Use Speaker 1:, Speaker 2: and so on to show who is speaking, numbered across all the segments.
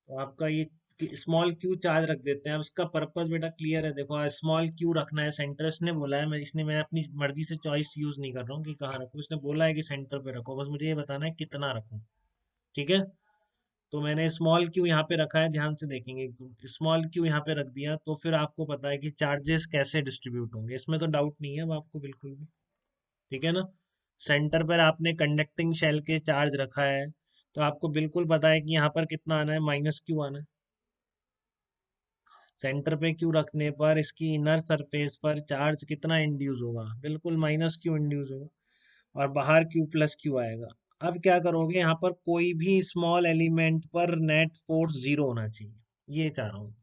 Speaker 1: तो आपका ये स्मॉल क्यू चार्ज रख देते हैं। अब इसका पर्पस बेटा क्लियर है, देखो स्मॉल क्यू रखना है सेंटर, इसने बोला है, मैं अपनी मर्जी से चॉइस यूज नहीं कर रहा हूँ कि कहाँ रखूँ, इसने बोला है कि सेंटर पे रखो, बस मुझे ये बताना है कितना रखूँ। ठीक है, तो मैंने स्मॉल क्यू यहाँ पे रखा है, ध्यान से देखेंगे एकदम स्मॉल क्यू यहाँ पे रख दिया, तो फिर आपको पता है कि चार्जेस कैसे डिस्ट्रीब्यूट होंगे, इसमें तो डाउट नहीं है अब आपको बिल्कुल भी। ठीक है ना, सेंटर पर आपने कंडक्टिंग शेल के चार्ज रखा है, तो आपको बिल्कुल पता है कि यहाँ पर कितना आना है, माइनस क्यू आना है। सेंटर पे क्यू रखने पर इसकी इनर सरफेस पर चार्ज कितना इंड्यूस होगा, बिल्कुल माइनस क्यू इंड्यूस होगा, और बाहर क्यू प्लस क्यू आएगा। अब क्या करोगे, यहाँ पर कोई भी स्मॉल एलिमेंट पर नेट फोर्स जीरो होना चाहिए, ये चाह रहा हूँ।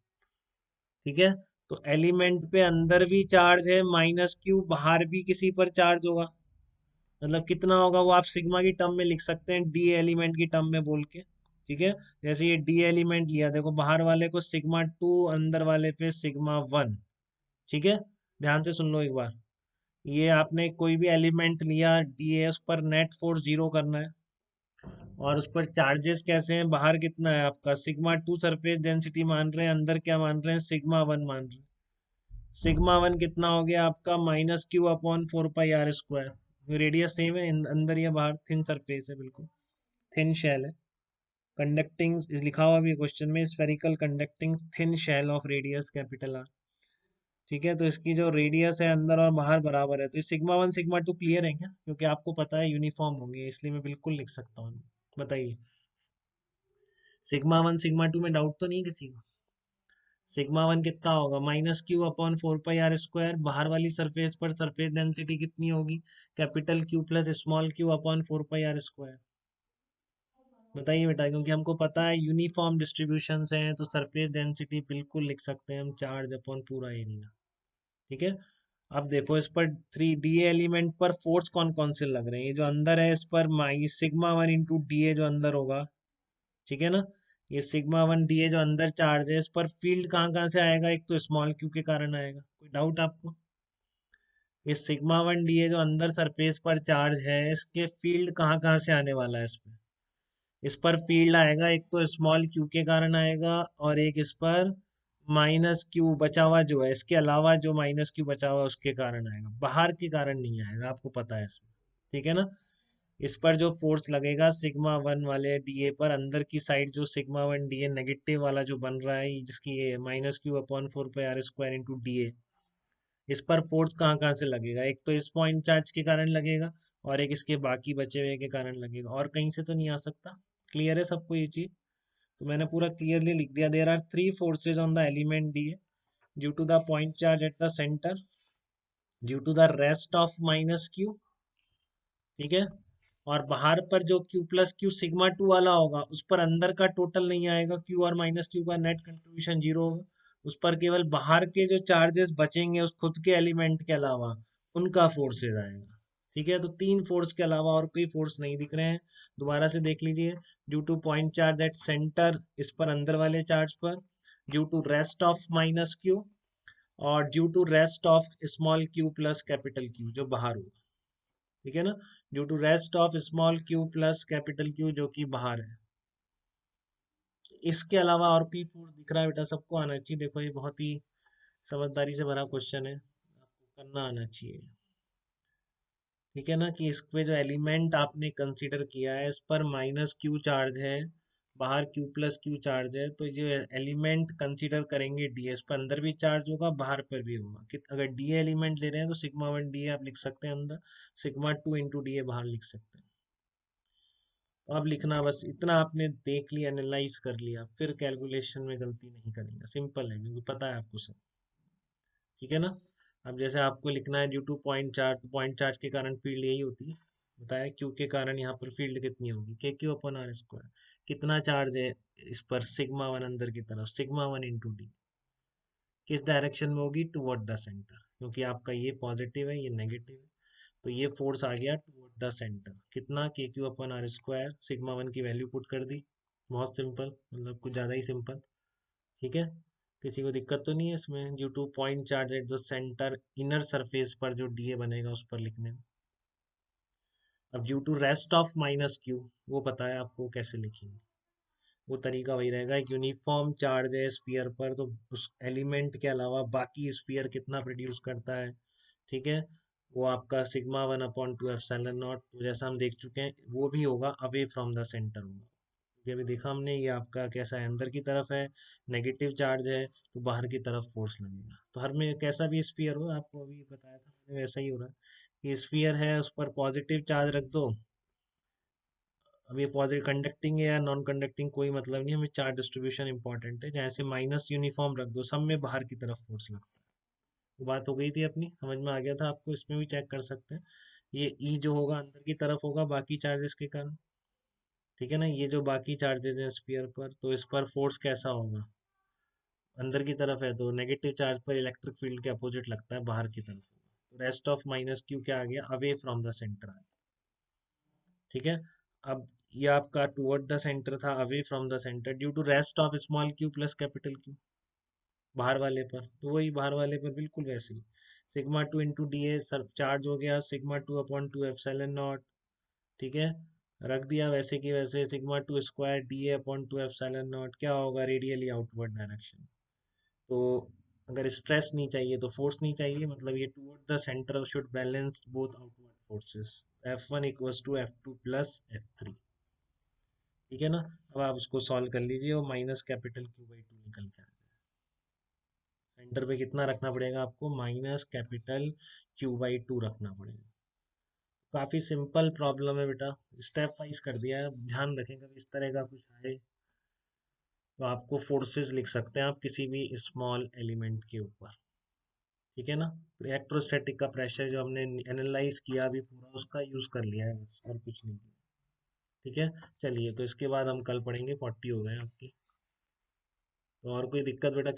Speaker 1: ठीक है, तो एलिमेंट पे अंदर भी चार्ज है माइनस क्यू, बाहर भी किसी पर चार्ज होगा, मतलब कितना होगा वो आप सिग्मा की टर्म में लिख सकते हैं, डी एलिमेंट की टर्म में बोल के। ठीक है, जैसे ये डी एलिमेंट लिया, देखो बाहर वाले को सिग्मा टू, अंदर वाले पे सिग्मा वन। ठीक है, ध्यान से सुन लो एक बार, ये आपने कोई भी एलिमेंट लिया डी ए, उस पर नेट फोर्स जीरो करना है, और उस पर चार्जेस कैसे हैं, बाहर कितना है आपका सिग्मा टू सरफेस डेंसिटी मान रहे हैं, अंदर क्या मान रहे हैं, सिग्मा वन मान रहे हैं। सिग्मा वन कितना हो गया आपका, minus Q upon four pi R square, radius same है, अंदर या बाहर, थिन सरफेस है, बिल्कुल थिन शेल है, कंडक्टिंग लिखा हुआ भी है क्वेश्चन में, spherical conducting thin shell of radius capital R. ठीक है, तो इसकी जो रेडियस है अंदर और बाहर बराबर है, तो ये sigma one sigma to clear है क्या, क्योंकि आपको पता है यूनिफॉर्म होंगे, इसलिए मैं बिल्कुल लिख सकता हूँ। बताइए, सिग्मा वन सिग्मा टू में डाउट तो नहीं है किसी को। सिग्मा वन कितना होगा, minus Q upon four pi R square, बाहर वाली सरफेस पर सरफेस डेंसिटी कितनी होगी, capital Q plus small Q upon four pi R square. बताइए बेटा, क्योंकि हमको पता है यूनिफॉर्म डिस्ट्रीब्यूशन हैं, तो सरफेस डेंसिटी बिल्कुल लिख सकते हैं हम, चार्ज अपॉन पूरा एरिया। ठीक है, अब देखो इस पर थ्री डी एलिमेंट पर फोर्स कौन कौन से लग रहे हैं, ये जो अंदर है इस पर my sigma one into D A जो अंदर होगा। ठीक है ना, ये सिग्मा वन डी ए जो अंदर चार्ज है, इस पर फील्ड कहाँ कहाँ से आएगा, एक तो स्मॉल क्यू के कारण आएगा, कोई डाउट आपको। ये सिग्मा वन डी ए जो अंदर सरफेस पर चार्ज है, इसके फील्ड कहाँ कहाँ से आने वाला है, इस पर फील्ड आएगा, एक तो स्मॉल क्यू के कारण आएगा, और एक इस पर माइनस क्यू बचा हुआ जो है, इसके अलावा जो माइनस क्यू बचा हुआ है उसके कारण आएगा, बाहर के कारण नहीं आएगा, आपको पता है इसमें। ठीक है ना, इस पर जो फोर्स लगेगा सिग्मा वन वाले डीए पर, अंदर की साइड जो सिग्मा वन डीए नेगेटिव वाला जो बन रहा है, जिसकी ये माइनस क्यू अपॉन फोर पे आर स्क्वायर इंटू डीए, इस पर फोर्स कहाँ कहाँ से लगेगा, एक तो इस पॉइंट चार्ज के कारण लगेगा, और एक इसके बाकी बचे हुए के कारण लगेगा, और कहीं से तो नहीं आ सकता। क्लियर है सबको ये चीज, तो मैंने पूरा क्लियरली लिख दिया, there are three forces on the element DA, due to the point charge at the centre, due to the rest of minus Q. ठीक है, और बाहर पर जो Q plus Q sigma two वाला होगा, उस पर अंदर का टोटल नहीं आएगा, Q और माइनस क्यू का नेट कंट्रीब्यूशन जीरो होगा, उस पर केवल बाहर के जो चार्जेस बचेंगे उस खुद के एलिमेंट के अलावा, उनका फोर्सेज आएगा। ठीक है, तो तीन फोर्स के अलावा और कोई फोर्स नहीं दिख रहे हैं, दोबारा से देख लीजिए, due to point charge at centre, इस पर अंदर वाले चार्ज पर, due to rest of minus Q, और due to rest of small Q plus capital Q जो बाहर होगा। ठीक है ना, due to rest of small Q plus capital Q जो कि बाहर है। इसके अलावा और कोई फोर्स दिख रहा है बेटा, सबको आना चाहिए, देखो ये बहुत ही समझदारी से भरा क्वेश्चन है, आपको करना आना चाहिए। ठीक है ना, कि इस पे जो एलिमेंट आपने कंसीडर किया है, इस पर माइनस क्यू चार्ज है, बाहर क्यू प्लस क्यू चार्ज है, तो जो एलिमेंट कंसीडर करेंगे डी, इस पर अंदर भी चार्ज होगा, बाहर पर भी होगा, कि अगर डी एलिमेंट ले रहे हैं तो सिग्मा वन डी आप लिख सकते हैं अंदर, सिग्मा टू इंटू डी बाहर लिख सकते हैं। तो अब लिखना बस इतना, आपने देख लिया, एनालाइज कर लिया, फिर कैलकुलेशन में गलती नहीं करेंगे, सिंपल है क्योंकि पता है आपको सब। ठीक है ना, अब जैसे आपको लिखना है ड्यू टू पॉइंट चार्ज, तो पॉइंट चार्ज के कारण फील्ड यही होती है, बताया क्यू के कारण यहाँ पर फील्ड कितनी होगी, के क्यू अपन आर स्क्वायर, कितना चार्ज है इस पर, सिग्मा वन अंदर की तरफ, सिग्मा वन इंटू डी, किस डायरेक्शन में होगी, टुवर्ड द सेंटर, क्योंकि आपका ये पॉजिटिव है ये नेगेटिव है, तो ये फोर्स आ गया टुवर्ड द सेंटर, कितना, K Q upon R square, sigma one की वैल्यू पुट कर दी, बहुत सिंपल, मतलब कुछ ज़्यादा ही सिंपल। ठीक है, किसी को दिक्कत तो नहीं है इसमें, due to point charge at the centre, inner surface पर जो डीए बनेगा उस पर लिखने में। अब due to rest of minus Q, वो पता है आपको कैसे लिखेंगे, वो तरीका वही रहेगा। एक यूनिफॉर्म चार्ज है स्फीयर पर, तो उस एलिमेंट के अलावा बाकी स्फीयर कितना प्रोड्यूस करता है, ठीक है, वो आपका सिग्मा 1/2 एप्सिलॉन नॉट, तो जैसा हम देख चुके हैं वो भी होगा अवे फ्रॉम द सेंटर होगा। ये अभी देखा हमने, ये आपका कैसा है, अंदर की तरफ है, नेगेटिव चार्ज है, तो बाहर की तरफ फोर्स लगेगा। तो हर में कैसा भी स्फीयर हो, आपको अभी बताया था मैंने, वैसा ही हो रहा है कि स्फीयर है उस पर पॉजिटिव चार्ज रख दो। अब ये पॉजिटिव कंडक्टिंग है या नॉन कंडक्टिंग कोई मतलब नहीं, हमें चार्ज डिस्ट्रीब्यूशन इंपॉर्टेंट है। जैसे माइनस यूनिफॉर्म रख दो, सब में बाहर की तरफ फोर्स लगता है। वो बात हो गई थी अपनी, समझ में आ गया था आपको, इसमें भी चेक कर सकते हैं। ये ई जो होगा अंदर की तरफ होगा बाकी चार्जेस के कारण, ठीक है ना। ये जो बाकी चार्जेस हैं स्फीयर पर, तो इस पर फोर्स कैसा होगा, अंदर की तरफ है तो नेगेटिव चार्ज पर इलेक्ट्रिक फील्ड के अपोजिट लगता है, बाहर की तरफ होगा। तो रेस्ट ऑफ माइनस क्यू क्या आ गया, अवे फ्रॉम द सेंटर आ गया, ठीक है। अब ये आपका टुवर्ड द सेंटर था, away from the centre due to rest of small Q plus capital Q, बाहर वाले पर, तो वही बाहर वाले पर बिल्कुल वैसे ही। सिग्मा 2 × DA सर चार्ज हो गया सिग्मा 2/2 एप्सिलॉन नॉट, ठीक है, रख दिया वैसे की वैसे। Sigma 2 square DA/2 epsilon not क्या होगा, रेडियली आउटवर्ड डायरेक्शन। तो अगर स्ट्रेस नहीं चाहिए तो फोर्स नहीं चाहिए, मतलब ये toward the centre should balance both outward forces, F1 = F2 + F3, ठीक है ना। अब आप उसको सॉल्व कर लीजिए और -Q/2 निकल के आ जाए। सेंटर पे कितना रखना पड़ेगा आपको, -Q/2 रखना पड़ेगा। काफी सिंपल प्रॉब्लम है बेटा, स्टेप वाइज कर दिया है। ध्यान रखें कभी इस तरह का कुछ आए तो आपको फोर्सेस लिख सकते हैं आप किसी भी स्मॉल एलिमेंट के ऊपर, ठीक है ना। इलेक्ट्रोस्टैटिक का प्रेशर जो हमने एनालाइज किया अभी पूरा, उसका यूज कर लिया है बस, और कुछ नहीं किया, ठीक है। चलिए, तो इसके बाद हम कल पढ़ेंगे, 40 हो गए आपके। तो और कोई दिक्कत बेटा?